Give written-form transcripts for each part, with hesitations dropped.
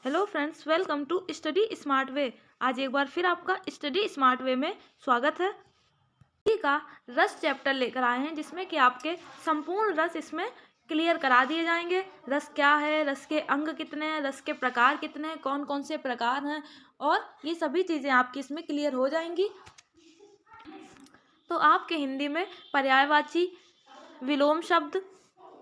Hello friends, welcome to study smart way. आज एक बार फिर आपका स्टडी स्मार्ट वे में स्वागत है। हिंदी का रस चैप्टर लेकर आए हैं जिसमें कि आपके संपूर्ण रस इसमें क्लियर करा दिए जाएंगे। रस क्या है, रस के अंग कितने हैं, रस के प्रकार कितने हैं, कौन कौन से प्रकार हैं, और ये सभी चीज़ें आपकी इसमें क्लियर हो जाएंगी। तो आपके हिंदी में पर्यायवाची, विलोम शब्द,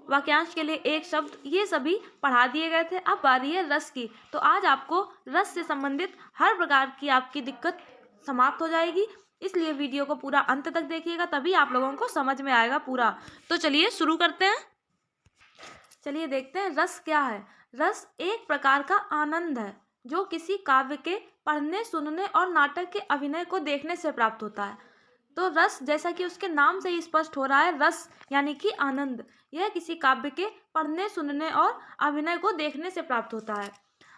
वाक्यांश के लिए एक शब्द, ये सभी पढ़ा दिए गए थे। अब बारी है रस की। तो आज आपको रस से संबंधित हर प्रकार की आपकी दिक्कत समाप्त हो जाएगी, इसलिए वीडियो को पूरा अंत तक देखिएगा, तभी आप लोगों को समझ में आएगा पूरा। तो चलिए शुरू करते हैं। चलिए देखते हैं रस क्या है। रस एक प्रकार का आनंद है जो किसी काव्य के पढ़ने, सुनने और नाटक के अभिनय को देखने से प्राप्त होता है। तो रस, जैसा कि उसके नाम से ही स्पष्ट हो रहा है, रस यानी कि आनंद, यह किसी काव्य के पढ़ने, सुनने और अभिनय को देखने से प्राप्त होता है।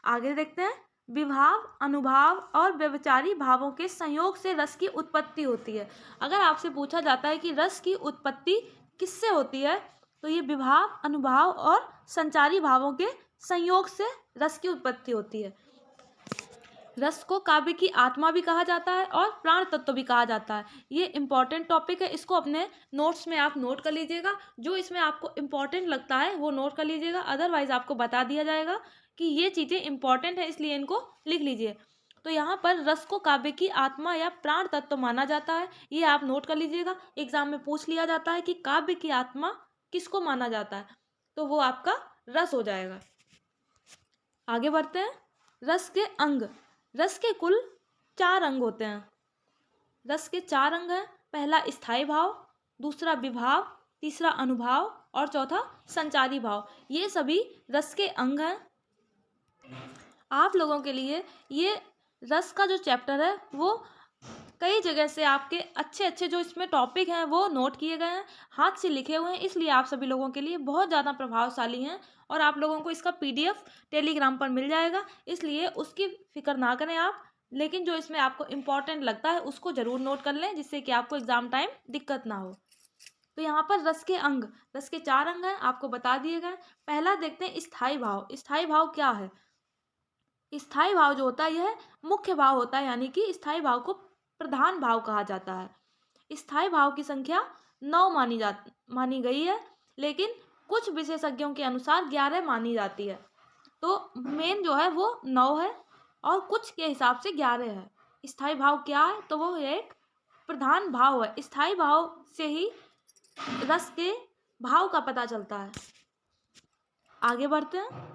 आगे देखते हैं। विभाव, अनुभाव और व्यभिचारी भावों के संयोग से रस की उत्पत्ति होती है। अगर आपसे पूछा जाता है कि रस की उत्पत्ति किससे होती है, तो ये विभाव, अनुभाव और संचारी भावों के संयोग से रस की उत्पत्ति होती है। रस को काव्य की आत्मा भी कहा जाता है और प्राण तत्व भी कहा जाता है। ये इंपॉर्टेंट टॉपिक है, इसको अपने नोट्स में आप नोट कर लीजिएगा। जो इसमें आपको इम्पॉर्टेंट लगता है वो नोट कर लीजिएगा, अदरवाइज आपको बता दिया जाएगा कि ये चीज़ें इंपॉर्टेंट है, इसलिए इनको लिख लीजिए। तो यहाँ पर रस को काव्य की आत्मा या प्राण तत्व माना जाता है, ये आप नोट कर लीजिएगा। एग्जाम में पूछ लिया जाता है कि काव्य की आत्मा किसको माना जाता है, तो वो आपका रस हो जाएगा। आगे बढ़ते हैं। रस के अंग। रस के कुल 4 अंग होते हैं। रस के 4 अंग हैं। पहला स्थायी भाव, दूसरा विभाव, तीसरा अनुभाव और चौथा संचारी भाव। ये सभी रस के अंग हैं। आप लोगों के लिए ये रस का जो चैप्टर है वो कई जगह से आपके अच्छे अच्छे जो इसमें टॉपिक हैं वो नोट किए गए हैं, हाथ से लिखे हुए हैं, इसलिए आप सभी लोगों के लिए बहुत ज़्यादा प्रभावशाली हैं। और आप लोगों को इसका PDF टेलीग्राम पर मिल जाएगा, इसलिए उसकी फिक्र ना करें आप। लेकिन जो इसमें आपको इम्पॉर्टेंट लगता है उसको ज़रूर नोट कर लें, जिससे कि आपको एग्ज़ाम टाइम दिक्कत ना हो। तो यहाँ पर रस के अंग, रस के 4 अंग हैं, आपको बता दिए गए। पहला देखते हैं स्थायी भाव। स्थायी भाव क्या है? स्थायी भाव जो होता है यह मुख्य भाव होता है, यानी कि स्थायी भाव को प्रधान भाव कहा जाता है। स्थायी भाव की संख्या 9 मानी गई है, लेकिन कुछ विशेषज्ञों के अनुसार 11 मानी जाती है। तो मेन जो है वो 9 है और कुछ के हिसाब से 11 है। स्थायी भाव क्या है? तो वो एक प्रधान भाव है। स्थायी भाव से ही रस के भाव का पता चलता है। आगे बढ़ते हैं।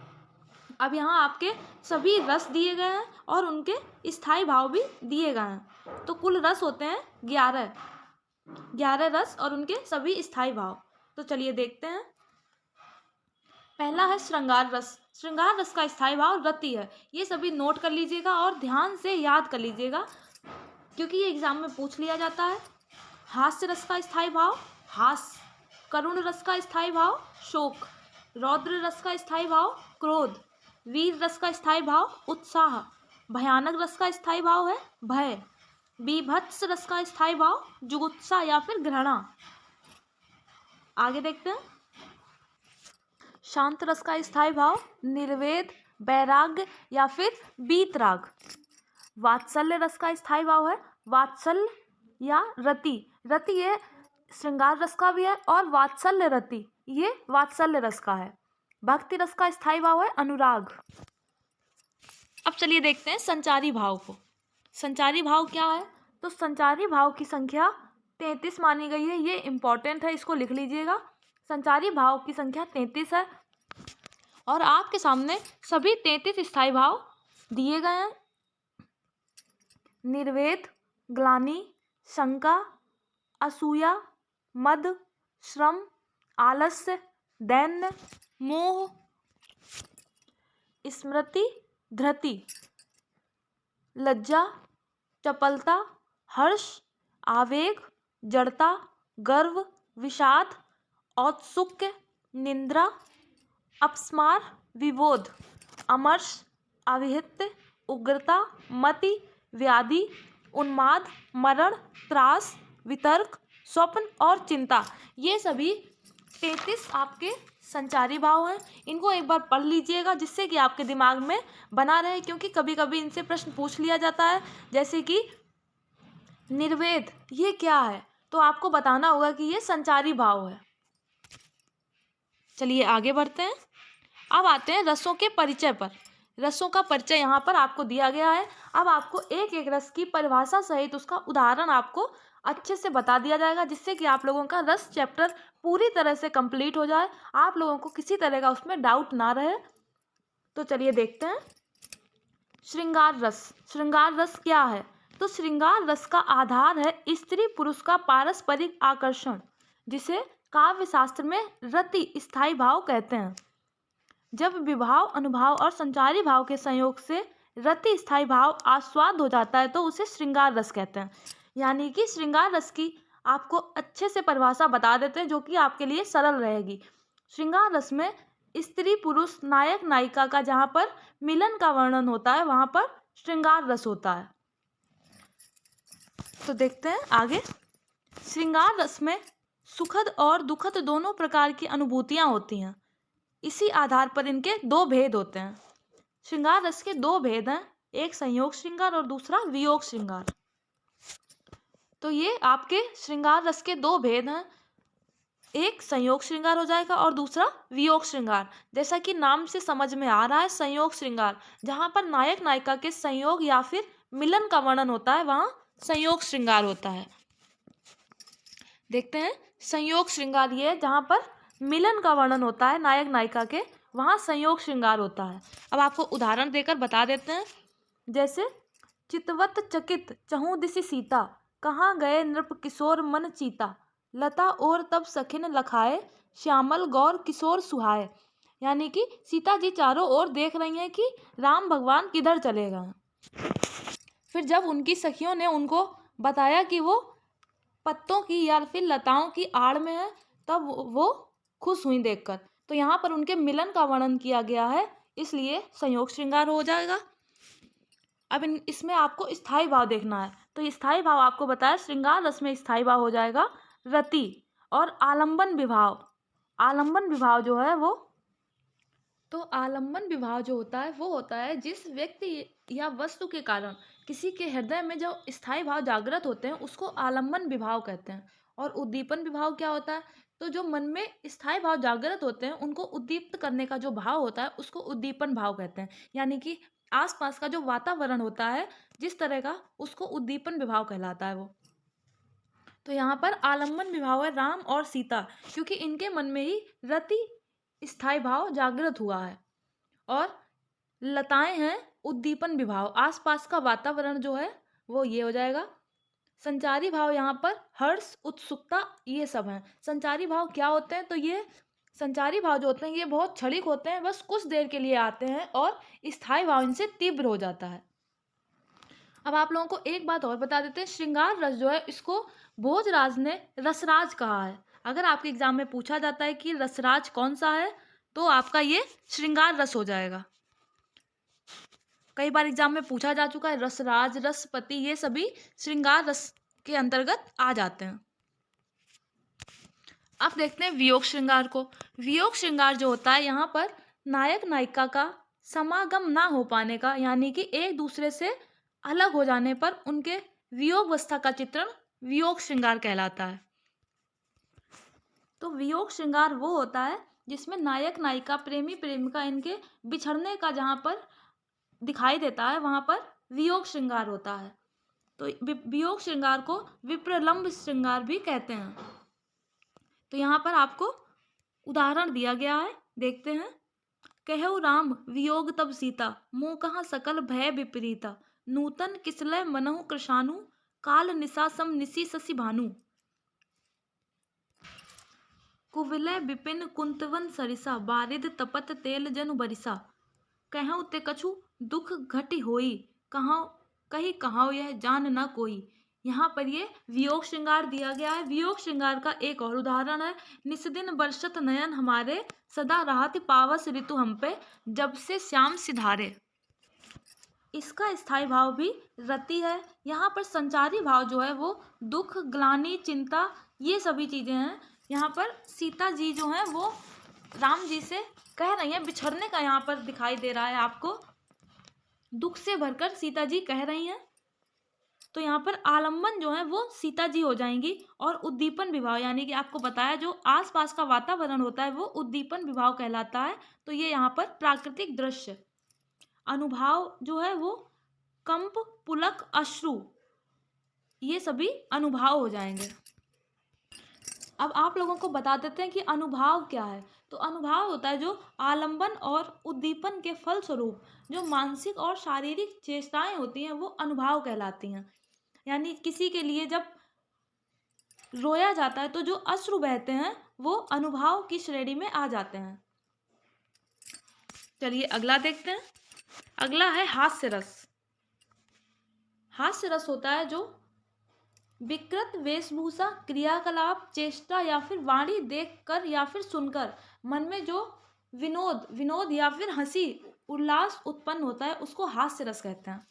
अब यहाँ आपके सभी रस दिए गए हैं और उनके स्थायी भाव भी दिए गए हैं। तो कुल रस होते हैं 11 रस और उनके सभी स्थायी भाव। तो चलिए देखते हैं। पहला है श्रृंगार रस। श्रृंगार रस का स्थायी भाव रति है। ये सभी नोट कर लीजिएगा और ध्यान से याद कर लीजिएगा, क्योंकि ये एग्जाम में पूछ लिया जाता है। हास्य रस का स्थायी भाव हास्य, करुण रस का स्थायी भाव शोक, रौद्र रस का स्थायी भाव क्रोध, वीर रस का स्थायी भाव उत्साह, भयानक रस का स्थायी भाव है भय, बीभत्स रस का स्थायी भाव जुगुप्सा या फिर घृणा। आगे देखते हैं। शांत रस का स्थायी भाव निर्वेद, वैराग्य या फिर वीतराग। वात्सल्य रस का स्थायी भाव है वात्सल्य या रति। रति ये श्रृंगार रस का भी है और वात्सल्य रति ये वात्सल्य रस का है। भक्ति रस का स्थायी भाव है अनुराग। अब चलिए देखते हैं संचारी भाव को। संचारी भाव क्या है? तो संचारी भाव की संख्या 33 मानी गई है। ये इंपॉर्टेंट है, इसको लिख लीजिएगा। संचारी भाव की संख्या 33 है और आपके सामने सभी 33 स्थायी भाव दिए गए हैं। निर्वेद, ग्लानि, शंका, असूया, मद, श्रम, आलस्य, दैन्य, मोह, स्मृति, धृति, लज्जा, चपलता, हर्ष, आवेग, जड़ता, गर्व, विषाद, औत्सुक्य, निंद्रा, अपस्मार, विबोध, अमर्ष, अविहित, उग्रता, मति, व्याधि, उन्माद, मरण, त्रास, वितर्क, स्वप्न और चिंता। ये सभी 33 आपके संचारी भाव हैं, इनको एक बार पढ़ लीजिएगा जिससे कि आपके दिमाग में बना रहे, क्योंकि कभी कभी इनसे प्रश्न पूछ लिया जाता है। जैसे कि निर्वेद, ये क्या है, तो आपको बताना होगा कि ये संचारी भाव है। चलिए आगे बढ़ते हैं। अब आते हैं रसों के परिचय पर। रसों का परिचय यहाँ पर आपको दिया गया है। अब आपको एक एक रस की परिभाषा सहित उसका उदाहरण आपको अच्छे से बता दिया जाएगा, जिससे कि आप लोगों का रस चैप्टर पूरी तरह से कंप्लीट हो जाए, आप लोगों को किसी तरह का उसमें डाउट ना रहे। तो चलिए देखते हैं। श्रृंगार रस। श्रृंगार रस क्या है? तो श्रृंगार रस का आधार है स्त्री पुरुष का पारस्परिक आकर्षण, जिसे काव्य शास्त्र में रति स्थायी भाव कहते हैं। जब विभाव, अनुभाव और संचारी भाव के संयोग से रति स्थायी भाव आस्वाद हो जाता है तो उसे श्रृंगार रस कहते हैं। यानी कि श्रृंगार रस की आपको अच्छे से परिभाषा बता देते हैं, जो कि आपके लिए सरल रहेगी। श्रृंगार रस में स्त्री पुरुष नायक नायिका का जहाँ पर मिलन का वर्णन होता है वहाँ पर श्रृंगार रस होता है। तो देखते हैं आगे। श्रृंगार रस में सुखद और दुखद दोनों प्रकार की अनुभूतियाँ होती हैं। इसी आधार पर इनके दो भेद होते हैं। श्रृंगार रस के दो भेद हैं, एक संयोग श्रृंगार और दूसरा वियोग श्रृंगार। तो ये आपके श्रृंगार रस के दो भेद हैं, एक संयोग श्रृंगार हो जाएगा और दूसरा वियोग श्रृंगार। जैसा कि नाम से समझ में आ रहा है, संयोग श्रृंगार जहाँ पर नायक नायिका के संयोग या फिर मिलन का वर्णन होता है वहाँ संयोग श्रृंगार होता है। देखते हैं संयोग श्रृंगार, ये जहाँ पर मिलन का वर्णन होता है नायक नायिका के, वहाँ संयोग श्रृंगार होता है। अब आपको उदाहरण देकर बता देते हैं। जैसे चितवत चकित चहु दिसि सीता, कहाँ गए नृप किशोर मन चीता, लता और तब सखिन लखाए, श्यामल गौर किशोर सुहाए। यानी कि सीता जी चारों ओर देख रही हैं कि राम भगवान किधर चले गए। फिर जब उनकी सखियों ने उनको बताया कि वो पत्तों की या फिर लताओं की आड़ में है, तब वो खुश हुई देखकर। तो यहाँ पर उनके मिलन का वर्णन किया गया है, इसलिए संयोग श्रृंगार हो जाएगा। अब इसमें आपको स्थायी भाव देखना है। तो स्थायी भाव आपको बताया, श्रृंगार रस में स्थायी भाव हो जाएगा रति। और आलंबन विभाव, आलंबन विभाव जो है वो, तो आलंबन विभाव जो होता है वो होता है जिस व्यक्ति या वस्तु के कारण किसी के हृदय में जो स्थायी भाव जागृत होते हैं उसको आलंबन विभाव कहते हैं। और उद्दीपन विभाव क्या होता है? तो जो मन में स्थायी भाव जागृत होते हैं उनको उद्दीप्त करने का जो भाव होता है उसको उद्दीपन भाव कहते हैं। यानी कि आसपास का जो वातावरण होता है जिस तरह का, उसको उद्दीपन विभाव कहलाता है वो। तो यहाँ पर आलंबन विभाव है राम और सीता, क्योंकि इनके मन में ही रति स्थायी भाव जागृत हुआ है। और लताएं हैं उद्दीपन विभाव, आसपास का वातावरण जो है वो ये हो जाएगा। संचारी भाव यहाँ पर हर्ष, उत्सुकता, ये सब हैं। संचारी भाव क्या होते हैं? तो ये संचारी भाव जो होते हैं ये बहुत क्षणिक होते हैं, बस कुछ देर के लिए आते हैं और स्थायी भाव इनसे तीव्र हो जाता है। अब आप लोगों को एक बात और बता देते हैं, श्रृंगार रस जो है इसको भोजराज ने रसराज कहा है। अगर आपके एग्जाम में पूछा जाता है कि रसराज कौन सा है, तो आपका ये श्रृंगार रस हो जाएगा। कई बार एग्जाम में पूछा जा चुका है, रसराज, रसपति, ये सभी श्रृंगार रस के अंतर्गत आ जाते हैं। अब देखते हैं वियोग श्रृंगार को। वियोग श्रृंगार जो होता है यहाँ पर नायक नायिका का समागम ना हो पाने का, यानी कि एक दूसरे से अलग हो जाने पर उनके वियोग अवस्था का चित्रण वियोग श्रृंगार कहलाता है। तो वियोग श्रृंगार वो होता है जिसमें नायक नायिका, प्रेमी प्रेमिका, इनके बिछड़ने का जहाँ पर दिखाई देता है वहाँ पर वियोग श्रृंगार होता है। तो वियोग श्रृंगार को विप्रलंब श्रृंगार भी कहते हैं। तो यहाँ पर आपको उदाहरण दिया गया है, देखते हैं। कहु राम वियोग तब सीता, मोह कहाँ सकल भय विपरीता, नूतन किसलय मनहु कृशानु, काल निशा सम निशि शशि भानु, कुविलय विपिन कुंतवन सरिसा, बारिद तपत तेल जनु बरिसा, कहु ते कछु दुख घटि होई, कहाँ कही कहाँ यह जान ना कोई। यहाँ पर ये वियोग श्रृंगार दिया गया है। वियोग श्रृंगार का एक और उदाहरण है, निस्दिन बरसत नयन हमारे, सदा राहत पावस ऋतु हम पे, जब से श्याम सिधारे। इसका स्थायी भाव भी रति है। यहाँ पर संचारी भाव जो है वो दुख, ग्लानि, चिंता, ये सभी चीज़ें हैं। यहाँ पर सीता जी जो हैं वो राम जी से कह रही हैं, बिछड़ने का यहाँ पर दिखाई दे रहा है आपको, दुख से भरकर सीता जी कह रही हैं। तो यहाँ पर आलम्बन जो है वो सीता जी हो जाएंगी, और उद्दीपन विभाव यानी कि आपको बताया जो आसपास का वातावरण होता है वो उद्दीपन विभाव कहलाता है। तो ये यहाँ पर प्राकृतिक दृश्य, अनुभाव जो है वो कंप, पुलक, अश्रु, ये सभी अनुभाव हो जाएंगे। अब आप लोगों को बता देते हैं कि अनुभाव क्या है। तो अनुभाव होता है जो आलंबन और उद्दीपन के फलस्वरूप जो मानसिक और शारीरिक चेष्टाएं होती हैं वो अनुभाव कहलाती हैं। यानी किसी के लिए जब रोया जाता है तो जो अश्रु बहते हैं वो अनुभाव की श्रेणी में आ जाते हैं। चलिए अगला देखते हैं। अगला है हास्य रस। हास्य रस होता है जो विकृत वेशभूषा, क्रियाकलाप, चेष्टा या फिर वाणी देखकर या फिर सुनकर मन में जो विनोद या फिर हंसी उल्लास उत्पन्न होता है उसको हास्य रस कहते हैं।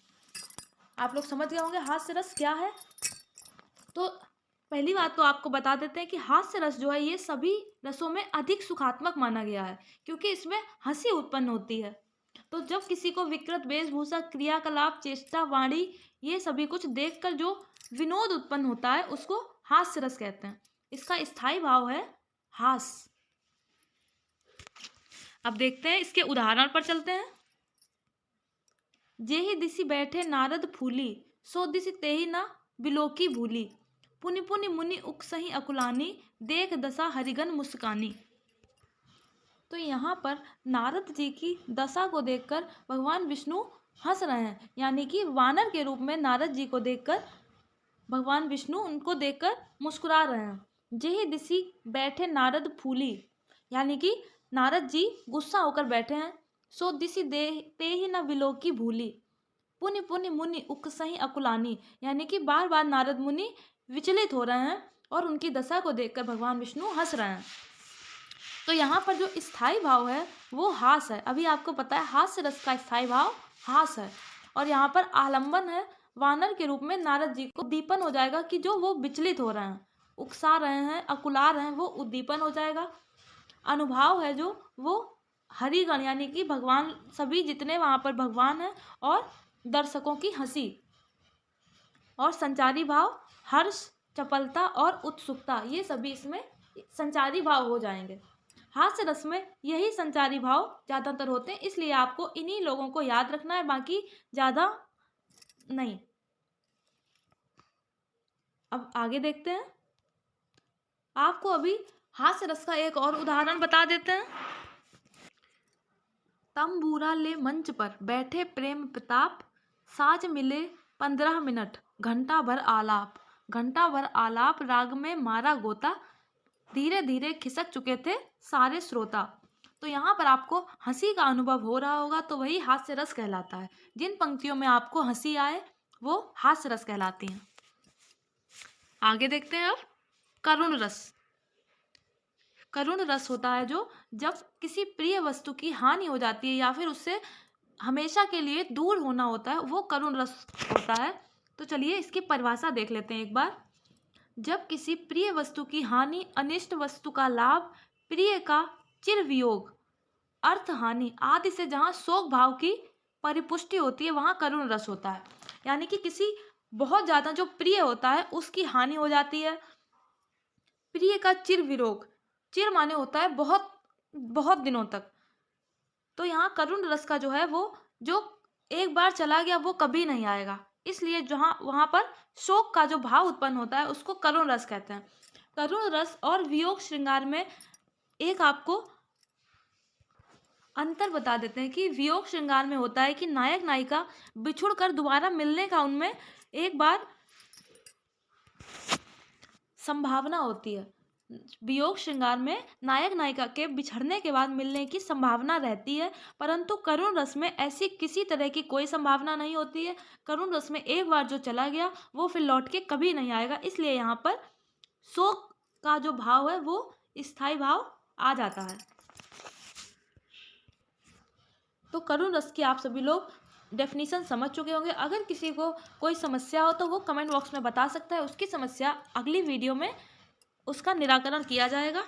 आप लोग समझ गए होंगे हास्य रस क्या है। तो पहली बात तो आपको बता देते हैं कि हास्य रस जो है ये सभी रसों में अधिक सुखात्मक माना गया है, क्योंकि इसमें हंसी उत्पन्न होती है। तो जब किसी को विकृत वेशभूषा, क्रियाकलाप, चेष्टा, वाणी ये सभी कुछ देखकर जो विनोद उत्पन्न होता है उसको हास्य रस कहते हैं। इसका स्थायी भाव है हास। अब देखते हैं इसके उदाहरण पर चलते हैं। जेहि दिसि बैठे नारद फूली, सो दिसि तेहि न बिलोकी भूली, पुनि पुनि मुनि उकसहि अकुलानी, देख दशा हरिगन मुस्कानी। तो यहाँ पर नारद जी की दशा को देखकर भगवान विष्णु हंस रहे हैं, यानी कि वानर के रूप में नारद जी को देखकर भगवान विष्णु उनको देखकर मुस्कुरा रहे हैं। जेहि दिसि बैठे नारद फूली, यानी कि नारद जी गुस्सा होकर बैठे हैं। सो दिसि तेहि न विलोकी भूली, पुनि पुनि मुनि उकसहि अकुलानी, यानी कि बार बार नारद मुनि विचलित हो रहे हैं और उनकी दशा को देखकर भगवान विष्णु हंस रहे हैं। तो यहाँ पर जो स्थायी भाव है वो हास है। अभी आपको पता है हास्य रस का स्थायी भाव हास है। और यहाँ पर आलंबन है, वानर के रूप में नारद जी को उद्दीपन हो जाएगा कि जो वो विचलित हो रहे हैं, उकसा रहे हैं, अकुला रहे हैं, वो उद्दीपन हो जाएगा। अनुभाव है जो वो हरिगण यानी कि भगवान, सभी जितने वहाँ पर भगवान हैं और दर्शकों की हंसी। और संचारी भाव हर्ष, चपलता और उत्सुकता, ये सभी इसमें संचारी भाव हो जाएंगे। हास्य रस में यही संचारी भाव ज़्यादातर होते हैं, इसलिए आपको इन्हीं लोगों को याद रखना है, बाकी ज़्यादा नहीं। अब आगे देखते हैं। आपको अभी हास्य रस का एक और उदाहरण बता देते हैं। तंबूरा ले मंच पर बैठे प्रेम प्रताप, साज मिले 15 मिनट, घंटा भर आलाप, घंटा भर आलाप राग में मारा गोता, धीरे धीरे खिसक चुके थे सारे श्रोता। तो यहाँ पर आपको हंसी का अनुभव हो रहा होगा, तो वही हास्य रस कहलाता है। जिन पंक्तियों में आपको हंसी आए वो हास्य रस कहलाती हैं। आगे देखते हैं अब करुण रस। करुण रस होता है जो जब किसी प्रिय वस्तु की हानि हो जाती है या फिर उससे हमेशा के लिए दूर होना होता है, वो करुण रस होता है। तो चलिए इसकी परिभाषा देख लेते हैं एक बार। जब किसी प्रिय वस्तु की हानि, अनिष्ट वस्तु का लाभ, प्रिय का चिर वियोग, अर्थ हानि आदि से जहाँ शोक भाव की परिपुष्टि होती है वहाँ करुण रस होता है। यानी कि किसी बहुत ज़्यादा जो प्रिय होता है उसकी हानि हो जाती है। प्रिय का चिर वियोग, चिर माने होता है बहुत बहुत दिनों तक। तो यहाँ करुण रस का जो है वो जो एक बार चला गया वो कभी नहीं आएगा, इसलिए जहाँ वहाँ पर शोक का जो भाव उत्पन्न होता है उसको करुण रस कहते हैं। करुण रस और वियोग श्रृंगार में एक आपको अंतर बता देते हैं कि वियोग श्रृंगार में होता है कि नायक नायिका बिछुड़ कर दोबारा मिलने का उनमें एक बार संभावना होती है। वियोग श्रृंगार में नायक नायिका के बिछड़ने के बाद मिलने की संभावना रहती है, परंतु करुण रस में ऐसी किसी तरह की कोई संभावना नहीं होती है। करुण रस में एक बार जो चला गया वो फिर लौट के कभी नहीं आएगा, इसलिए यहाँ पर शोक का जो भाव है वो स्थायी भाव आ जाता है। तो करुण रस की आप सभी लोग डेफिनेशन समझ चुके होंगे। अगर किसी को कोई समस्या हो तो वो कमेंट बॉक्स में बता सकता है, उसकी समस्या अगली वीडियो में उसका निराकरण किया जाएगा।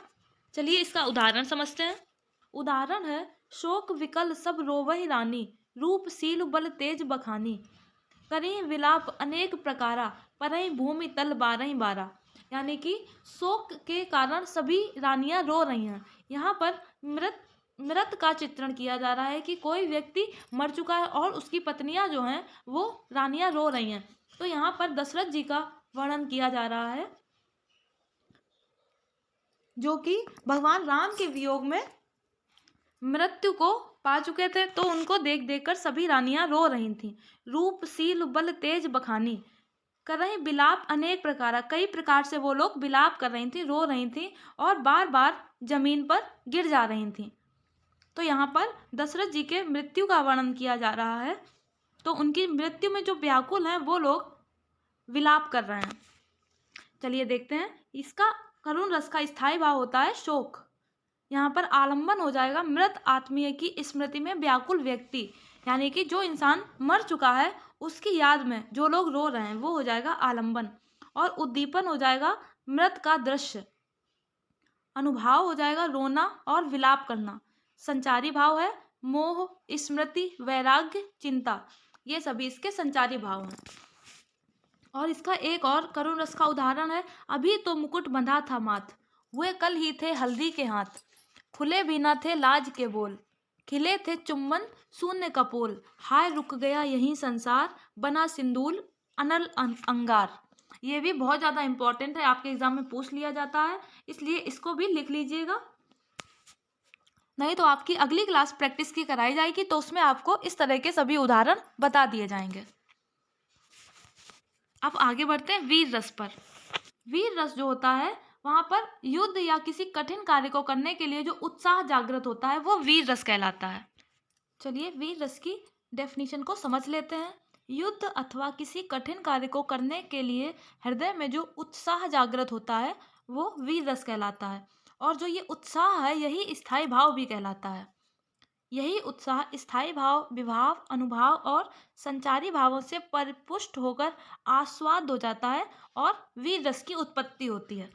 चलिए इसका उदाहरण समझते हैं। उदाहरण है शोक विकल सब रोवहि रानी, रूप सील बल तेज बखानी, करें विलाप अनेक प्रकारा, परहीं भूमि तल बारहीं बारा। यानी कि शोक के कारण सभी रानियां रो रही हैं। यहाँ पर मृत का चित्रण किया जा रहा है कि कोई व्यक्ति मर चुका है और उसकी पत्नियां जो हैं वो रानियां रो रही हैं। तो यहाँ पर दशरथ जी का वर्णन किया जा रहा है जो कि भगवान राम के वियोग में मृत्यु को पा चुके थे, तो उनको देख देख कर सभी रानियां रो रही थीं। रूप सील बल तेज बखानी, कर रही विलाप अनेक प्रकार, कई प्रकार से वो लोग विलाप कर रही थी, रो रही थी और बार बार जमीन पर गिर जा रही थी। तो यहाँ पर दशरथ जी के मृत्यु का वर्णन किया जा रहा है। तो उनकी मृत्यु में जो व्याकुल हैं वो लोग विलाप कर रहे हैं। चलिए देखते हैं। इसका करुण रस का स्थायी भाव होता है शोक। यहाँ पर आलंबन हो जाएगा मृत आत्मीय की स्मृति में व्याकुल व्यक्ति, यानी कि जो इंसान मर चुका है उसकी याद में जो लोग रो रहे हैं वो हो जाएगा आलंबन। और उद्दीपन हो जाएगा मृत का दृश्य। अनुभाव हो जाएगा रोना और विलाप करना। संचारी भाव है मोह, स्मृति, वैराग्य, चिंता, ये सभी इसके संचारी भाव हैं। और इसका एक और करुण रस का उदाहरण है अभी तो मुकुट बंधा था माथ, हुए कल ही थे हल्दी के हाथ, खुले भी न थे लाज के बोल, खिले थे चुम्बन शून्य कपोल, हाय रुक गया यही संसार, बना सिंदूल अनल अंगार। ये भी बहुत ज़्यादा इम्पोर्टेंट है, आपके एग्जाम में पूछ लिया जाता है, इसलिए इसको भी लिख लीजिएगा। नहीं तो आपकी अगली क्लास प्रैक्टिस की कराई जाएगी तो उसमें आपको इस तरह के सभी उदाहरण बता दिए जाएंगे। अब आगे बढ़ते हैं वीर रस पर। वीर रस जो होता है वहाँ पर युद्ध या किसी कठिन कार्य को करने के लिए जो उत्साह जागृत होता है वो वीर रस कहलाता है। चलिए वीर रस की डेफिनेशन को समझ लेते हैं। युद्ध अथवा किसी कठिन कार्य को करने के लिए हृदय में जो उत्साह जागृत होता है वो वीर रस कहलाता है। और जो ये उत्साह है यही स्थायी भाव भी कहलाता है। यही उत्साह स्थायी भाव, विभाव, अनुभाव और संचारी भावों से परिपुष्ट होकर आस्वाद हो जाता है और वीर रस की उत्पत्ति होती है।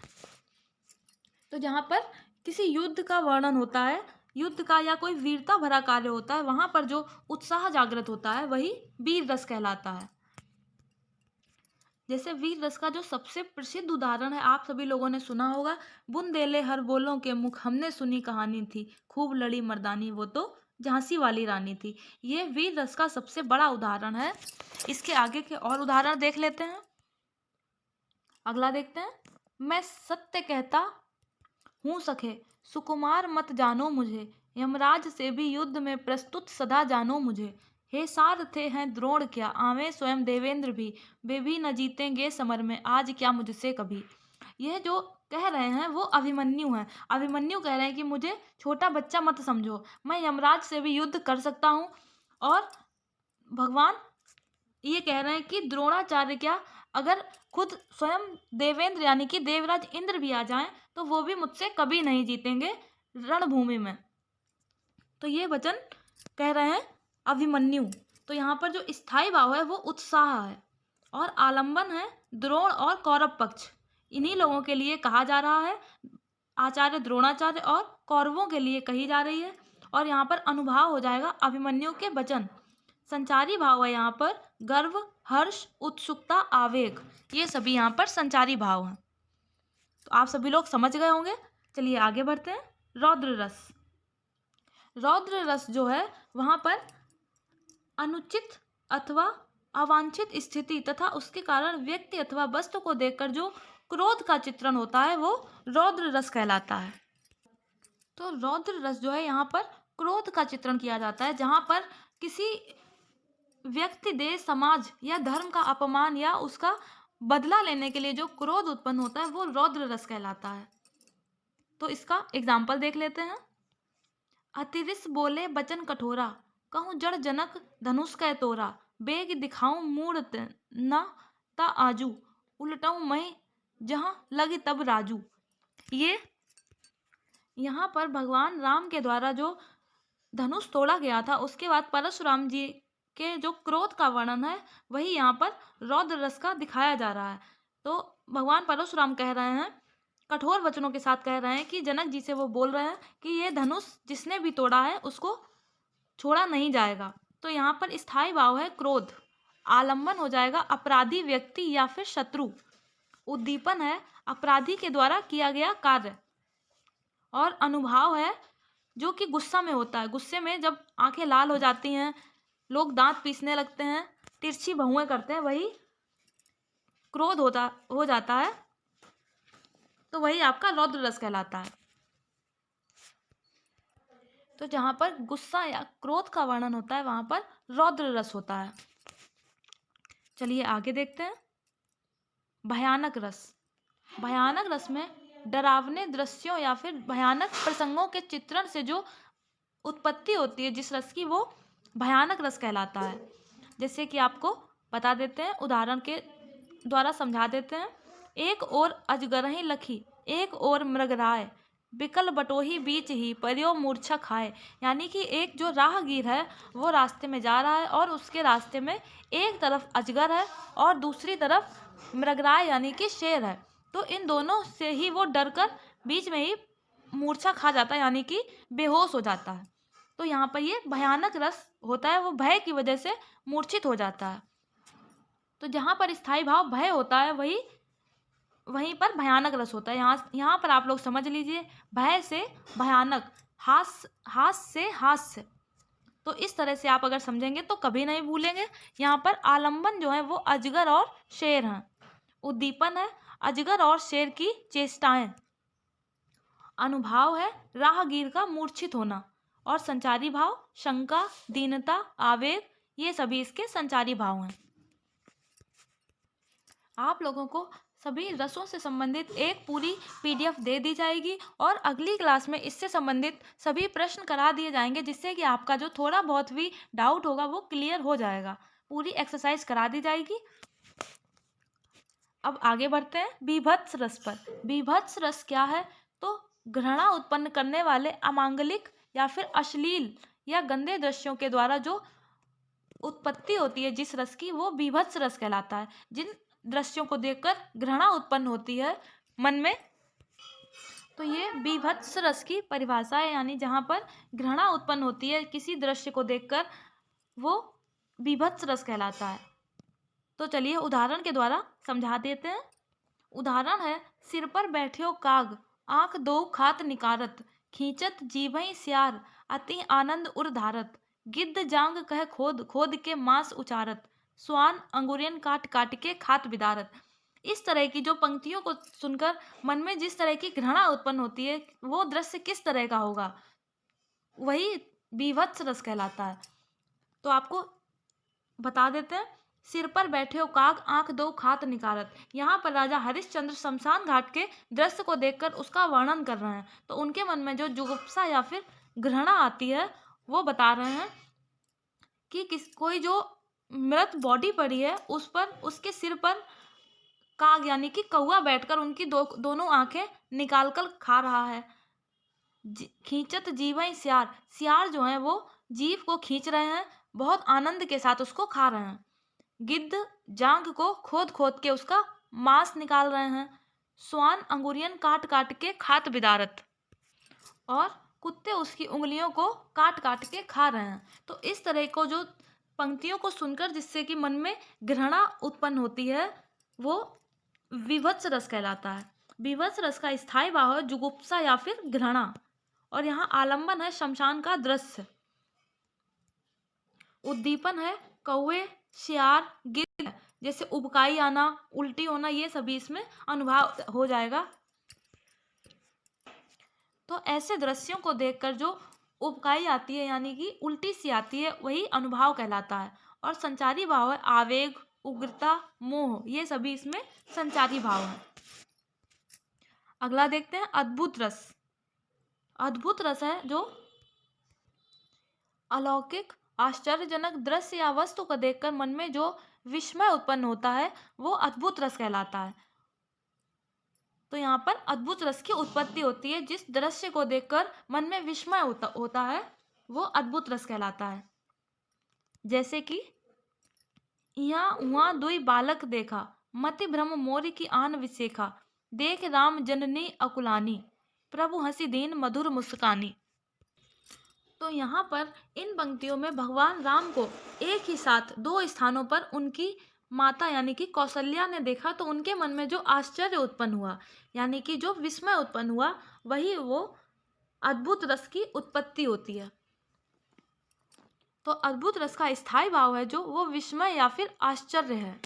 तो जहाँ पर किसी युद्ध का वर्णन होता है, युद्ध का या कोई वीरता भरा कार्य होता है, वहाँ पर जो उत्साह जागृत होता है वही वीर रस कहलाता है। जैसे वीर रस का जो सबसे प्रसिद्ध उदाहरण है आप सभी लोगों ने सुना होगा, बुंदेले हर बोलों के मुख हमने सुनी कहानी थी, खूब लड़ी मर्दानी वो तो झांसी वाली रानी थी। ये वीर रस का सबसे बड़ा उदाहरण है। इसके आगे के और उदाहरण देख लेते हैं। अगला देखते हैं। मैं सत्य कहता हूँ सखे, सुकुमार मत जानो मुझे, यमराज से भी युद्ध में प्रस्तुत सदा जानो मुझे, हे सारथे हैं द्रोण क्या, आवे स्वयं देवेंद्र भी, वे भी न जीतेंगे समर में, आज क्या मुझसे कभी। यह जो कह रहे हैं वो अभिमन्यु हैं। अभिमन्यु कह रहे हैं कि मुझे छोटा बच्चा मत समझो, मैं यमराज से भी युद्ध कर सकता हूँ। और भगवान ये कह रहे हैं कि द्रोणाचार्य क्या, अगर खुद स्वयं देवेंद्र यानी कि देवराज इंद्र भी आ जाएं तो वो भी मुझसे कभी नहीं जीतेंगे रणभूमि में। तो ये वचन कह रहे हैं अभिमन्यु। तो यहाँ पर जो स्थायी भाव है वो उत्साह है और आलंबन है द्रोण और कौरव पक्ष। इन्हीं लोगों के लिए कहा जा रहा है, आचार्य द्रोणाचार्य और कौरवों के लिए कही जा रही है। और यहाँ पर अनुभाव हो जाएगा अभिमन्यु के वचन। संचारी भाव है यहाँ पर गर्व, हर्ष, उत्सुकता, आवेग, ये सभी यहाँ पर संचारी भाव हैं। तो आप सभी लोग समझ गए होंगे। चलिए आगे बढ़ते हैं। रौद्र रस। रौद्र रस जो है वहाँ पर अनुचित अथवा अवांछित स्थिति तथा उसके कारण व्यक्ति अथवा वस्तु को देखकर जो क्रोध का चित्रण होता है वो रौद्र रस कहलाता है। तो रौद्र रस जो है यहाँ पर क्रोध का चित्रण किया जाता है, जहाँ पर किसी व्यक्ति, देश, समाज या धर्म का अपमान या उसका बदला लेने के लिए जो क्रोध उत्पन्न होता है वो रौद्र रस कहलाता है। तो इसका एग्जाम्पल देख लेते हैं। अतिरिस बोले बचन कठोरा, कहूँ जड़ जनक धनुष कै तोरा, बेग दिखाऊं मूर्त न ता आजू, उलटाऊं मैं जहाँ लगी तब राजू। ये यहाँ पर भगवान राम के द्वारा जो धनुष तोड़ा गया था उसके बाद परशुराम जी के जो क्रोध का वर्णन है वही यहाँ पर रौद्र रस का दिखाया जा रहा है। तो भगवान परशुराम कह रहे हैं कठोर वचनों के साथ कह रहे हैं कि जनक जी से वो बोल रहे हैं कि ये धनुष जिसने भी तोड़ा है उसको छोड़ा नहीं जाएगा। तो यहाँ पर स्थायी भाव है क्रोध, आलंबन हो जाएगा अपराधी व्यक्ति या फिर शत्रु। उद्दीपन है अपराधी के द्वारा किया गया कार्य। और अनुभाव है जो कि गुस्सा में होता है। गुस्से में जब आंखें लाल हो जाती हैं, लोग दांत पीसने लगते हैं, तिरछी भौहें करते हैं, वही क्रोध हो जाता है। तो वही आपका रौद्र रस कहलाता है। तो जहाँ पर गुस्सा या क्रोध का वर्णन होता है वहाँ पर रौद्र रस होता है। चलिए आगे देखते हैं। भयानक रस। भयानक रस में डरावने दृश्यों या फिर भयानक प्रसंगों के चित्रण से जो उत्पत्ति होती है जिस रस की, वो भयानक रस कहलाता है। जैसे कि आपको बता देते हैं, उदाहरण के द्वारा समझा देते हैं। एक ओर अजगरहि लखी, एक ओर मृगराय, बिकल बटोही बीच ही पर्यो मूर्छा खाए। यानी कि एक जो राहगीर है वो रास्ते में जा रहा है और उसके रास्ते में एक तरफ अजगर है और दूसरी तरफ मृगराय यानी कि शेर है। तो इन दोनों से ही वो डरकर बीच में ही मूर्छा खा जाता है, यानी कि बेहोश हो जाता है। तो यहाँ पर ये भयानक रस होता है, वो भय की वजह से मूर्छित हो जाता है। तो जहाँ पर स्थायी भाव भय होता है वहीं पर भयानक रस होता है। यहाँ पर आप लोग समझ लीजिए, भय से भयानक, हास से हास्य। तो इस तरह से आप अगर समझेंगे तो कभी नहीं भूलेंगे। यहाँ पर आलंबन जो है वो अजगर और शेर हैं। उद्दीपन है अजगर और शेर की चेष्टाएं। अनुभाव है राहगीर का मूर्छित होना। और संचारी भाव शंका, दीनता, आवेग, ये सभी इसके संचारी भाव हैं। आप लोगों को सभी रसों से संबंधित एक पूरी PDF दे दी जाएगी और अगली क्लास में इससे संबंधित सभी प्रश्न करा दिए जाएंगे, जिससे कि आपका जो थोड़ा बहुत भी डाउट होगा वो क्लियर हो जाएगा। पूरी एक्सरसाइज करा दी जाएगी। अब आगे बढ़ते हैं बीभत्स रस पर। बीभत्स रस क्या है? तो घृणा उत्पन्न करने वाले अमांगलिक या फिर अश्लील या गंदे दृश्यों के द्वारा जो उत्पत्ति होती है जिस रस की, वो बीभत्स रस कहलाता है। जिन दृश्यों को देखकर घृणा उत्पन्न होती है मन में, तो ये बीभत्स रस की परिभाषा है। यानी जहाँ पर घृणा उत्पन्न होती है किसी दृश्य को देखकर, वो बीभत्स रस कहलाता है। तो चलिए उदाहरण के द्वारा समझा देते हैं। उदाहरण है सिर पर बैठ्यो काग, आंख दो खात निकारत, खींचत जीभहि स्यार, अति आनंद उर धारत, गिद्ध जांग कह खोद खोद के मांस उचारत, स्वान अंगुरियन काट काट के खात बिदारत। इस तरह की जो पंक्तियों को सुनकर मन में जिस तरह की घृणा उत्पन्न होती है, वो दृश्य किस तरह का होगा, वही बीभत्स रस कहलाता है। तो आपको बता देते हैं। सिर पर बैठे हो काग, आंख दो खात निकारत। यहाँ पर राजा हरिश्चंद्र शमशान घाट के दृश्य को देखकर उसका वर्णन कर रहे हैं। तो उनके मन में जो जुगुप्सा या फिर घृणा आती है वो बता रहे हैं कि कोई जो मृत बॉडी पड़ी है उस पर, उसके सिर पर काग यानी कि कौवा बैठकर उनकी दोनों आंखें निकाल कर खा रहा है। खींचत जीवई सियार, सियार जो है वो जीव को खींच रहे हैं, बहुत आनंद के साथ उसको खा रहे हैं। गिद्ध जांघ को खोद खोद के उसका मांस निकाल रहे हैं। स्वान अंगुरियन काट काट के खात बिदारत, और कुत्ते उसकी उंगलियों को काट काट के खा रहे हैं। तो इस तरह को जो पंक्तियों को सुनकर जिससे कि मन में घृणा उत्पन्न होती है, वो विभत्स रस कहलाता है। विभत्स रस का स्थायी भाव है जुगुप्सा या फिर घृणा। और यहाँ आलंबन है शमशान का दृश्य। उद्दीपन है कौवे, सियार, गिद्ध, जैसे उबकाई आना, उल्टी होना, ये सभी इसमें अनुभव हो जाएगा। तो ऐसे दृश्यों को देखकर जो उबकाई आती है यानी कि उल्टी सी आती है, वही अनुभाव कहलाता है। और संचारी भाव है आवेग, उग्रता, मोह, ये सभी इसमें संचारी भाव है। अगला देखते हैं अद्भुत रस। अद्भुत रस है जो अलौकिक, आश्चर्यजनक दृश्य या वस्तु को देखकर मन में जो विस्मय उत्पन्न होता है वो अद्भुत रस कहलाता है। तो यहाँ पर अद्भुत रस की उत्पत्ति होती है, जिस दृश्य को देखकर मन में विस्मय होता है वो अद्भुत रस कहलाता है। जैसे कि यहाँ उहाँ दुई बालक देखा, मति भ्रम मोर की आन विसेखा, देख राम जननी अकुलानी, प्रभु हंसी दीन मधुर मुस्कानी। तो यहाँ पर इन पंक्तियों में भगवान राम को एक ही साथ दो स्थानों पर उनकी माता यानी कि कौशल्या ने देखा, तो उनके मन में जो आश्चर्य उत्पन्न हुआ यानी कि जो विस्मय उत्पन्न हुआ, वही वो अद्भुत रस की उत्पत्ति होती है। तो अद्भुत रस का स्थायी भाव है जो वो विस्मय या फिर आश्चर्य है।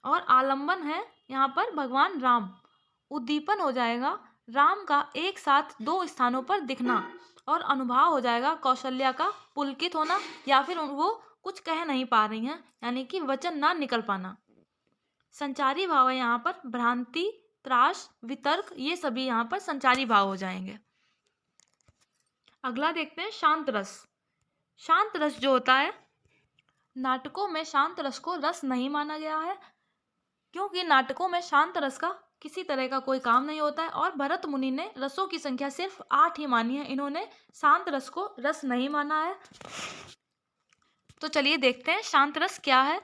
और आलंबन है यहाँ पर भगवान राम। उद्दीपन हो जाएगा राम का एक साथ दो स्थानों पर दिखना, और अनुभाव हो जाएगा कौशल्या का पुलकित होना या फिर वो कुछ कह नहीं पा रही हैं यानी कि वचन ना निकल पाना। संचारी भाव है यहाँ पर भ्रांति, त्रास, वितर्क, ये सभी यहाँ पर संचारी भाव हो जाएंगे। अगला देखते हैं शांत रस। शांत रस जो होता है, नाटकों में शांत रस को रस नहीं माना गया है, क्योंकि नाटकों में शांत रस का किसी तरह का कोई काम नहीं होता है, और भरत मुनि ने रसों की संख्या सिर्फ 8 ही मानी है, इन्होंने शांत रस को रस नहीं माना है। तो चलिए देखते हैं शांत रस क्या है।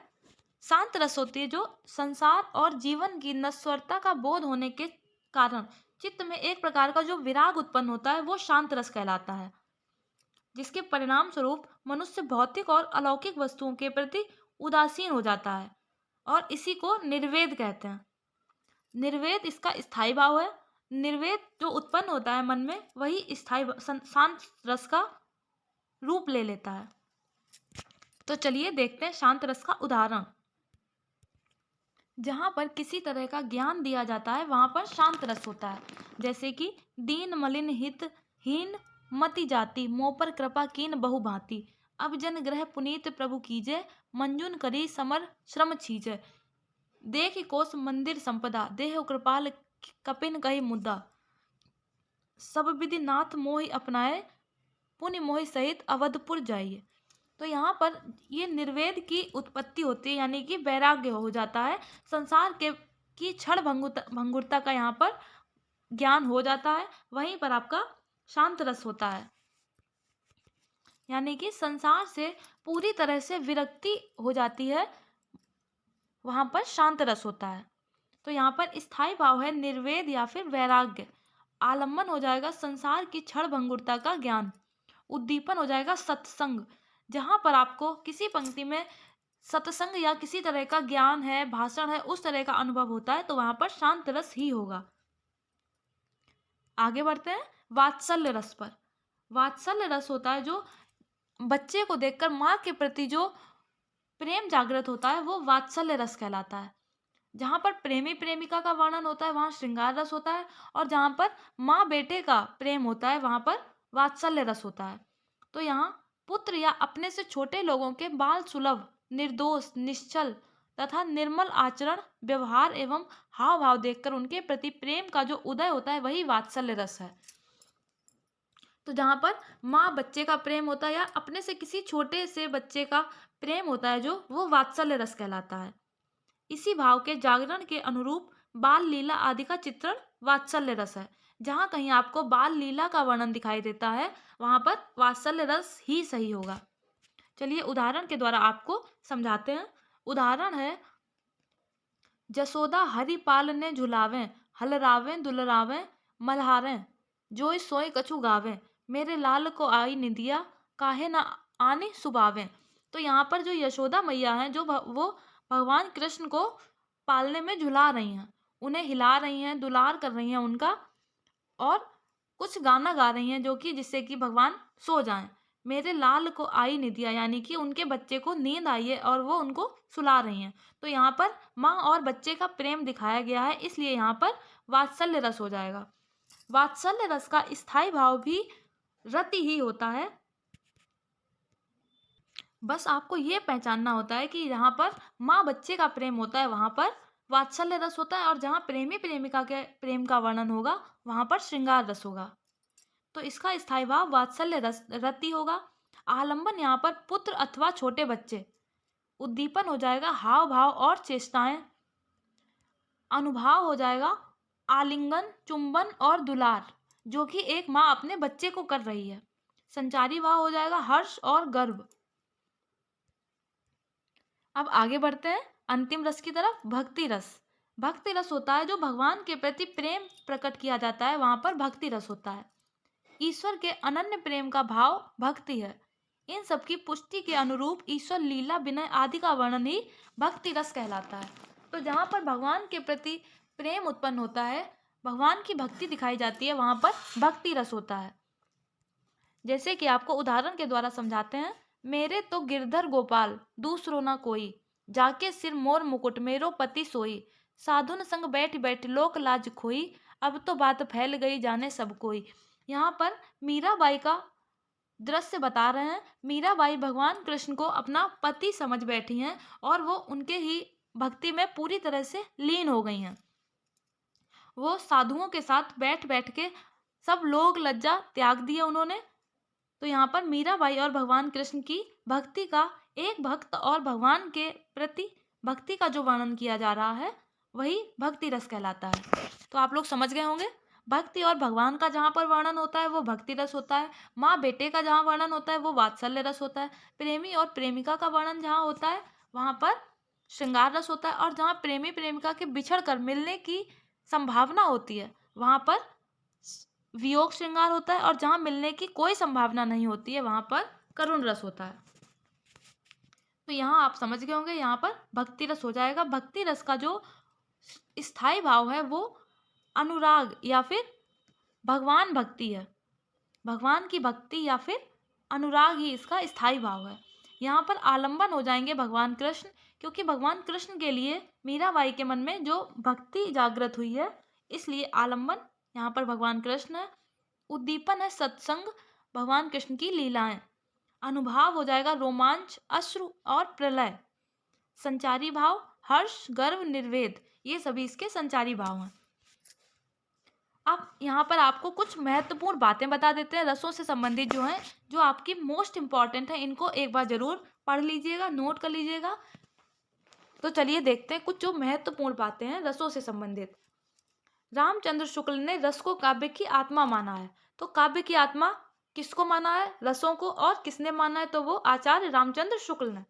शांत रस होती है जो संसार और जीवन की नश्वरता का बोध होने के कारण चित्त में एक प्रकार का जो विराग उत्पन्न होता है, वो शांत रस कहलाता है, जिसके परिणाम स्वरूप मनुष्य भौतिक और अलौकिक वस्तुओं के प्रति उदासीन हो जाता है, और इसी को निर्वेद कहते हैं। निर्वेद इसका स्थायी भाव है। निर्वेद जो उत्पन्न होता है मन में, वही स्थायी शांत रस का रूप ले लेता है। तो चलिए देखते हैं शांत रस का उदाहरण। जहाँ पर किसी तरह का ज्ञान दिया जाता है वहाँ पर शांत रस होता है, जैसे कि दीन मलिन हित हीन मति जाति, मोह पर कृपा कीन बहु भांति, अब जन ग्रह पुनीत प्रभु कीजे, मंजुन करी समर श्रम छीजे, देख कोस मंदिर संपदा, देह कृपाल कपिन कही मुद्दा, सब विधि नाथ मोहि अपनाए, पुण्य मोहि सहित अवधपुर जाइए। तो यहाँ पर ये निर्वेद की उत्पत्ति होती है, यानी कि वैराग्य हो जाता है, संसार के की क्षण भंगुरता का यहाँ पर ज्ञान हो जाता है, वहीं पर आपका शांत रस होता है, यानी कि संसार से पूरी तरह से विरक्ति हो जाती है, वहाँ पर शांत रस होता है। तो यहाँ पर स्थायी भाव है निर्वेद या फिर वैराग्य। आलम्बन हो जाएगा संसार की क्षण भंगुरता का ज्ञान। उद्दीपन हो जाएगा सत्संग, जहाँ पर आपको किसी पंक्ति में सत्संग या किसी तरह का ज्ञान है, भाषण है, उस तरह का अनुभव होता है, तो वहाँ पर शांत रस ही होगा। आगे बढ़ते हैं वात्सल्य रस पर। वात्सल्य रस होता है जो बच्चे को देखकर माँ के प्रति जो प्रेम जागृत होता है, वो वात्सल्य रस कहलाता है। जहाँ पर प्रेमी प्रेमिका का वर्णन होता है वहाँ श्रृंगार रस होता है, और जहाँ पर माँ बेटे का प्रेम होता है वहाँ पर वात्सल्य रस होता है। तो यहाँ पुत्र या अपने से छोटे लोगों के बाल सुलभ, निर्दोष, निश्चल तथा निर्मल आचरण, व्यवहार एवं हाव भाव देखकर उनके प्रति प्रेम का जो उदय होता है, वही वात्सल्य रस है। तो जहाँ पर माँ बच्चे का प्रेम होता है या अपने से किसी छोटे से बच्चे का प्रेम होता है, जो वो वात्सल्य रस कहलाता है। इसी भाव के जागरण के अनुरूप बाल लीला आदि का चित्रण वात्सल्य रस है। जहाँ कहीं आपको बाल लीला का वर्णन दिखाई देता है, वहाँ पर वात्सल्य रस ही सही होगा। चलिए उदाहरण के द्वारा आपको समझाते हैं। उदाहरण है, जसोदा हरिपाल ने झुलावें, हलरावें दुलरावें मल्हारें, जोई सोई कछु गावें, मेरे लाल को आई निदिया, काहे न आनी सुबावें। तो यहाँ पर जो यशोदा मैया हैं, जो वो भगवान कृष्ण को पालने में झुला रही हैं, उन्हें हिला रही हैं, दुलार कर रही हैं उनका, और कुछ गाना गा रही हैं जो कि जिससे कि भगवान सो जाएं। मेरे लाल को आई निदिया, यानी कि उनके बच्चे को नींद आई है और वो उनको सुला रही हैं। तो यहाँ पर माँ और बच्चे का प्रेम दिखाया गया है, इसलिए यहाँ पर वात्सल्य रस हो जाएगा। वात्सल्य रस का स्थायी भाव भी रति ही होता है। बस आपको ये पहचानना होता है कि जहाँ पर माँ बच्चे का प्रेम होता है वहाँ पर वात्सल्य रस होता है, और जहाँ प्रेमी प्रेमिका के प्रेम का वर्णन होगा वहाँ पर श्रृंगार रस होगा। तो इसका स्थायी भाव वात्सल्य रस रति होगा। आलंबन यहाँ पर पुत्र अथवा छोटे बच्चे। उद्दीपन हो जाएगा हाव भाव और चेष्टाएं। अनुभाव हो जाएगा आलिंगन, चुंबन और दुलार, जो कि एक माँ अपने बच्चे को कर रही है। संचारी भाव हो जाएगा हर्ष और गर्व। अब आगे बढ़ते हैं अंतिम रस की तरफ, भक्ति रस। भक्ति रस होता है जो भगवान के प्रति प्रेम प्रकट किया जाता है, वहां पर भक्ति रस होता है। ईश्वर के अनन्य प्रेम का भाव भक्ति है। इन सब की पुष्टि के अनुरूप ईश्वर लीला विनय आदि का वर्णन ही भक्ति रस कहलाता है। तो जहाँ पर भगवान के प्रति प्रेम उत्पन्न होता है, भगवान की भक्ति दिखाई जाती है, वहां पर भक्ति रस होता है। जैसे कि आपको उदाहरण के द्वारा समझाते हैं। मेरे तो गिरधर गोपाल दूसरो ना कोई, जाके सिर मोर मुकुट मेरो पति सोई, साधुन संग बैठ बैठ लोक लाज खोई, अब तो बात फैल गई जाने सब कोई। यहाँ पर मीराबाई का दृश्य बता रहे हैं। मीराबाई भगवान कृष्ण को अपना पति समझ बैठी हैं और वो उनके ही भक्ति में पूरी तरह से लीन हो गई हैं। वो साधुओं के साथ बैठ बैठ के सब लोग लज्जा त्याग दिए उन्होंने। तो यहाँ पर मीराबाई और भगवान कृष्ण की भक्ति का, एक भक्त और भगवान के प्रति भक्ति का जो वर्णन किया जा रहा है वही भक्ति रस कहलाता है। तो आप लोग समझ गए होंगे, भक्ति और भगवान का जहाँ पर वर्णन होता है वो भक्ति रस होता है, माँ बेटे का जहाँ वर्णन होता है वो वात्सल्य रस होता है, प्रेमी और प्रेमिका का वर्णन जहाँ होता है वहाँ पर श्रृंगार रस होता है, और जहाँ प्रेमी प्रेमिका के बिछड़ कर मिलने की संभावना होती है वहाँ पर वियोग श्रृंगार होता है, और जहाँ मिलने की कोई संभावना नहीं होती है वहाँ पर करुण रस होता है। तो यहाँ आप समझ गए होंगे, यहाँ पर भक्ति रस हो जाएगा। भक्ति रस का जो स्थायी भाव है वो अनुराग या फिर भगवान भक्ति है। भगवान की भक्ति या फिर अनुराग ही इसका स्थायी भाव है। यहाँ पर आलंबन हो जाएंगे भगवान कृष्ण, क्योंकि भगवान कृष्ण के लिए मीराबाई के मन में जो भक्ति जागृत हुई है, इसलिए आलंबन यहाँ पर भगवान कृष्ण है। उद्दीपन है सत्संग, भगवान कृष्ण की लीलाएं। अनुभाव हो जाएगा रोमांच, अश्रु और प्रलय। संचारी भाव हर्ष, गर्व, निर्वेद, ये सभी इसके संचारी भाव हैं। अब यहाँ पर आपको कुछ महत्वपूर्ण बातें बता देते हैं रसों से संबंधित जो हैं, जो आपकी मोस्ट इम्पॉर्टेंट है। इनको एक बार जरूर पढ़ लीजिएगा, नोट कर लीजिएगा। तो चलिए देखते हैं कुछ जो महत्वपूर्ण बातें हैं रसों से संबंधित। रामचंद्र शुक्ल ने रस को काव्य की आत्मा माना है। तो काव्य की आत्मा किसको माना है? रसों को। और किसने माना है? तो वो आचार्य रामचंद्र शुक्ल ने।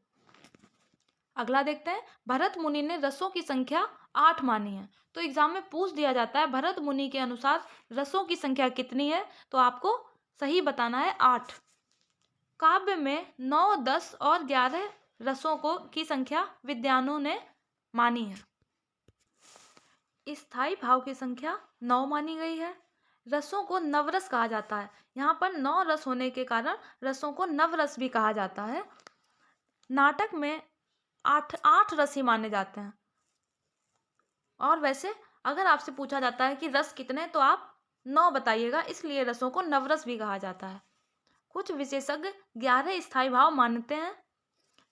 अगला देखते हैं, भरत मुनि ने रसों की संख्या 8 मानी है। तो एग्जाम में पूछ दिया जाता है भरत मुनि के अनुसार रसों की संख्या कितनी है, तो आपको सही बताना है 8। काव्य में 9, 10 और 11 रसों को की संख्या विद्वानों ने मानी है। स्थायी भाव की संख्या 9 मानी गई है। रसों को नवरस कहा जाता है। यहाँ पर 9 रस होने के कारण रसों को नवरस भी कहा जाता है। नाटक में 8 रस ही माने जाते हैं। और वैसे अगर आपसे पूछा जाता है कि रस कितने, तो आप 9 बताइएगा, इसलिए रसों को नवरस भी कहा जाता है। कुछ विशेषज्ञ 11 स्थायी भाव मानते हैं।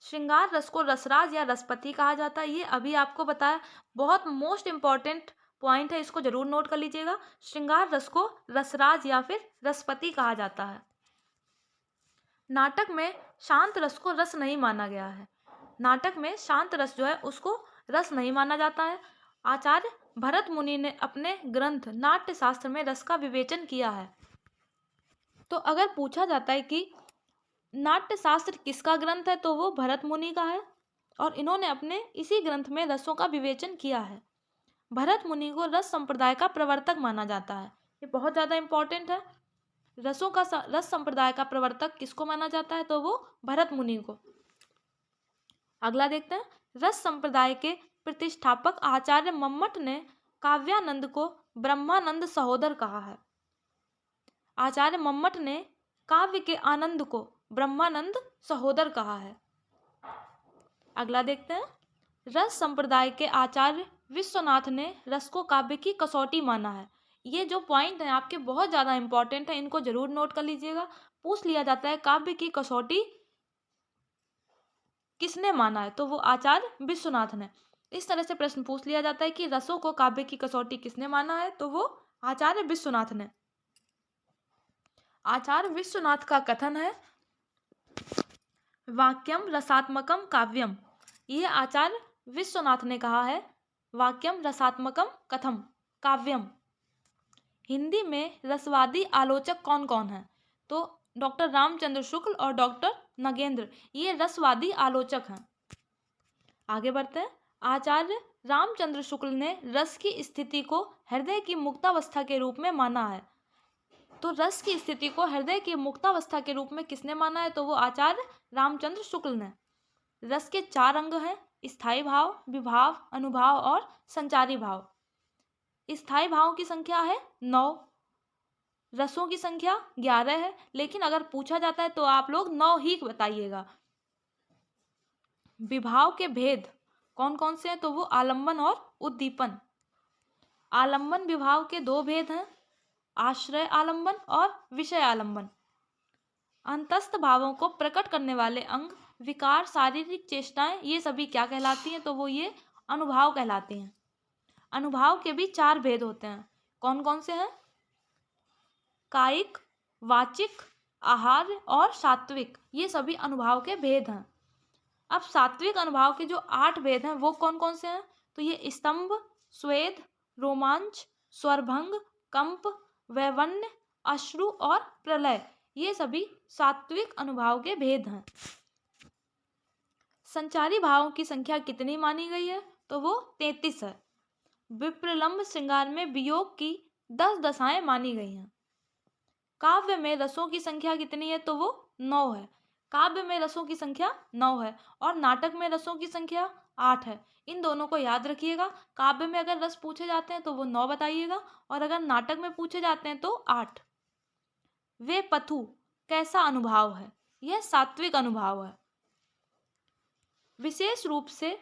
श्रृंगार रस को रसराज या रसपति कहा जाता है। ये अभी आपको बताया, बहुत मोस्ट इंपॉर्टेंट पॉइंट है, इसको जरूर नोट कर लीजिएगा। श्रृंगार रस को रसराज या फिर रसपति कहा जाता है। नाटक में शांत रस को रस नहीं माना गया है। नाटक में शांत रस जो है उसको रस नहीं माना जाता है। आचार्य भरत मुनि ने अपने ग्रंथ नाट्य शास्त्र में रस का विवेचन किया है। तो अगर पूछा जाता है कि नाट्य शास्त्र किसका ग्रंथ है, तो वो भरत मुनि का है, और इन्होंने अपने इसी ग्रंथ में रसों का विवेचन किया है। भरत मुनि को रस संप्रदाय का प्रवर्तक माना जाता है। ये बहुत ज़्यादा इंपॉर्टेंट है। रसों का रस संप्रदाय का प्रवर्तक किसको माना जाता है, तो वो भरत मुनि को। अगला देखते हैं, रस संप्रदाय के प्रतिष्ठापक आचार्य मम्मट ने काव्यानंद को ब्रह्मानंद सहोदर कहा है। आचार्य मम्मट ने काव्य के आनंद को ब्रह्मानंद सहोदर कहा है। अगला देखते हैं, रस संप्रदाय के आचार्य विश्वनाथ ने रस को काव्य की कसौटी माना है। ये जो पॉइंट है आपके बहुत ज़्यादा इंपॉर्टेंट है, इनको जरूर नोट कर लीजिएगा। पूछ लिया जाता है काव्य की कसौटी किसने माना है, तो वो आचार्य विश्वनाथ ने। इस तरह से प्रश्न पूछ लिया जाता है कि रसों को काव्य की कसौटी किसने माना है, तो वो आचार्य विश्वनाथ ने। आचार्य विश्वनाथ का कथन है, वाक्यम रसात्मकम काव्यम। ये आचार्य विश्वनाथ ने कहा है, वाक्यम रसात्मकम कथम काव्यम। हिंदी में रसवादी आलोचक कौन कौन है, तो डॉक्टर रामचंद्र शुक्ल और डॉक्टर नगेंद्र, ये रसवादी आलोचक हैं। आगे बढ़ते हैं, आचार्य रामचंद्र शुक्ल ने रस की स्थिति को हृदय की मुक्तावस्था के रूप में माना है। तो रस की स्थिति को हृदय की मुक्तावस्था के रूप में किसने माना है? तो वो आचार्य रामचंद्र शुक्ल ने। रस के 4 अंग हैं: स्थायी भाव, विभाव, अनुभाव और संचारी भाव। स्थायी भावों की संख्या है 9, रसों की संख्या 11 है, लेकिन अगर पूछा जाता है तो आप लोग 9 ही बताइएगा। विभाव के भेद कौन कौन से हैं? तो वो आलंबन और उद्दीपन। आलंबन विभाव के 2 भेद हैं: आश्रय आलंबन और विषय आलंबन। अंतस्थ भावों को प्रकट करने वाले अंग, विकार, शारीरिक चेष्टाएं, ये सभी क्या कहलाती हैं? तो वो ये अनुभाव कहलाती हैं। अनुभाव के भी 4 भेद होते हैं। कौन कौन से हैं? कायिक, वाचिक, आहार्य और सात्विक। ये सभी अनुभाव के भेद हैं। अब सात्विक अनुभाव के जो 8 भेद हैं वो कौन कौन से हैं? तो ये स्तंभ, स्वेद, रोमांच, स्वरभंग, कंप, वैवण्य, अश्रु और प्रलय, ये सभी सात्विक अनुभाव के भेद हैं। संचारी भावों की संख्या कितनी मानी गई है? तो वो 33 है। विप्रलंब श्रृंगार में वियोग की 10 दशाएं मानी गई हैं। काव्य में रसों की संख्या कितनी है? तो वो 9 है। काव्य में रसों की संख्या 9 है और नाटक में रसों की संख्या 8 है। इन दोनों को याद रखिएगा। काव्य में अगर रस पूछे जाते हैं तो वो 9 बताइएगा और अगर नाटक में पूछे जाते हैं तो 8। वे पथु कैसा अनुभाव है? यह सात्विक अनुभाव है। विशेष रूप से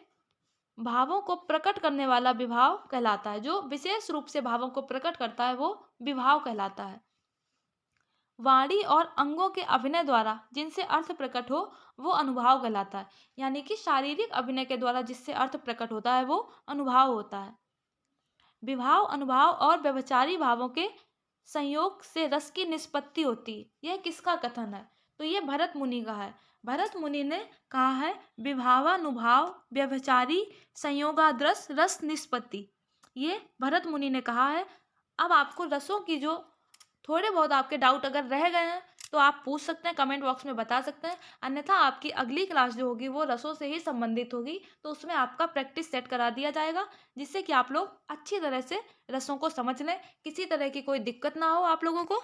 भावों को प्रकट करने वाला विभाव कहलाता है। जो विशेष रूप से भावों को प्रकट करता है वो विभाव कहलाता है। वाणी और अंगों के अभिनय द्वारा जिनसे अर्थ प्रकट हो वो अनुभाव कहलाता है। यानी कि शारीरिक अभिनय के द्वारा जिससे अर्थ प्रकट होता है वो अनुभाव होता है। विभाव, अनुभाव और व्यभिचारी भावों के संयोग से रस की निष्पत्ति होती है। यह किसका कथन है? तो ये भरत मुनि का है। भरत मुनि ने कहा है विभावानुभाव व्यभिचारी संयोगाद्रस रस निष्पत्ति। ये भरत मुनि ने कहा है। अब आपको रसों की जो थोड़े बहुत आपके डाउट अगर रह गए हैं तो आप पूछ सकते हैं, कमेंट बॉक्स में बता सकते हैं। अन्यथा आपकी अगली क्लास जो होगी वो रसों से ही संबंधित होगी, तो उसमें आपका प्रैक्टिस सेट करा दिया जाएगा जिससे कि आप लोग अच्छी तरह से रसों को समझ लें, किसी तरह की कोई दिक्कत ना हो आप लोगों को।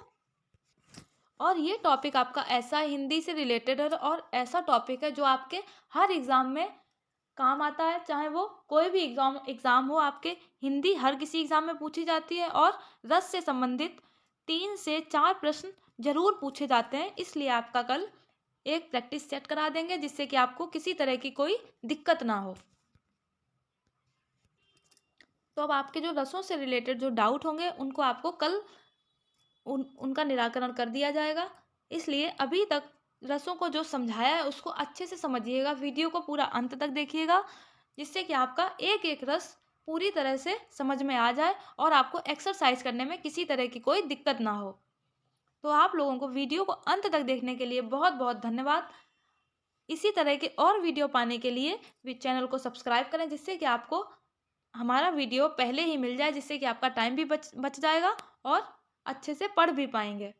और ये टॉपिक आपका ऐसा हिंदी से रिलेटेड है और ऐसा टॉपिक है जो आपके हर एग्ज़ाम में काम आता है। चाहे वो कोई भी एग्ज़ाम हो, आपके हिंदी हर किसी एग्ज़ाम में पूछी जाती है और रस से संबंधित 3 से 4 प्रश्न जरूर पूछे जाते हैं। इसलिए आपका कल एक प्रैक्टिस सेट करा देंगे जिससे कि आपको किसी तरह की कोई दिक्कत ना हो। तो अब आपके जो रसों से रिलेटेड जो डाउट होंगे उनको आपको कल उनका निराकरण कर दिया जाएगा। इसलिए अभी तक रसों को जो समझाया है उसको अच्छे से समझिएगा, वीडियो को पूरा अंत तक देखिएगा जिससे कि आपका एक एक रस पूरी तरह से समझ में आ जाए और आपको एक्सरसाइज करने में किसी तरह की कोई दिक्कत ना हो। तो आप लोगों को वीडियो को अंत तक देखने के लिए बहुत बहुत धन्यवाद। इसी तरह के और वीडियो पाने के लिए चैनल को सब्सक्राइब करें जिससे कि आपको हमारा वीडियो पहले ही मिल जाए, जिससे कि आपका टाइम भी बच जाएगा और अच्छे से पढ़ भी पाएंगे।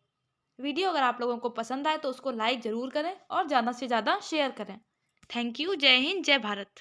वीडियो अगर आप लोगों को पसंद आए तो उसको लाइक ज़रूर करें और ज़्यादा से ज़्यादा शेयर करें। Thank you. जय हिंद, जय भारत।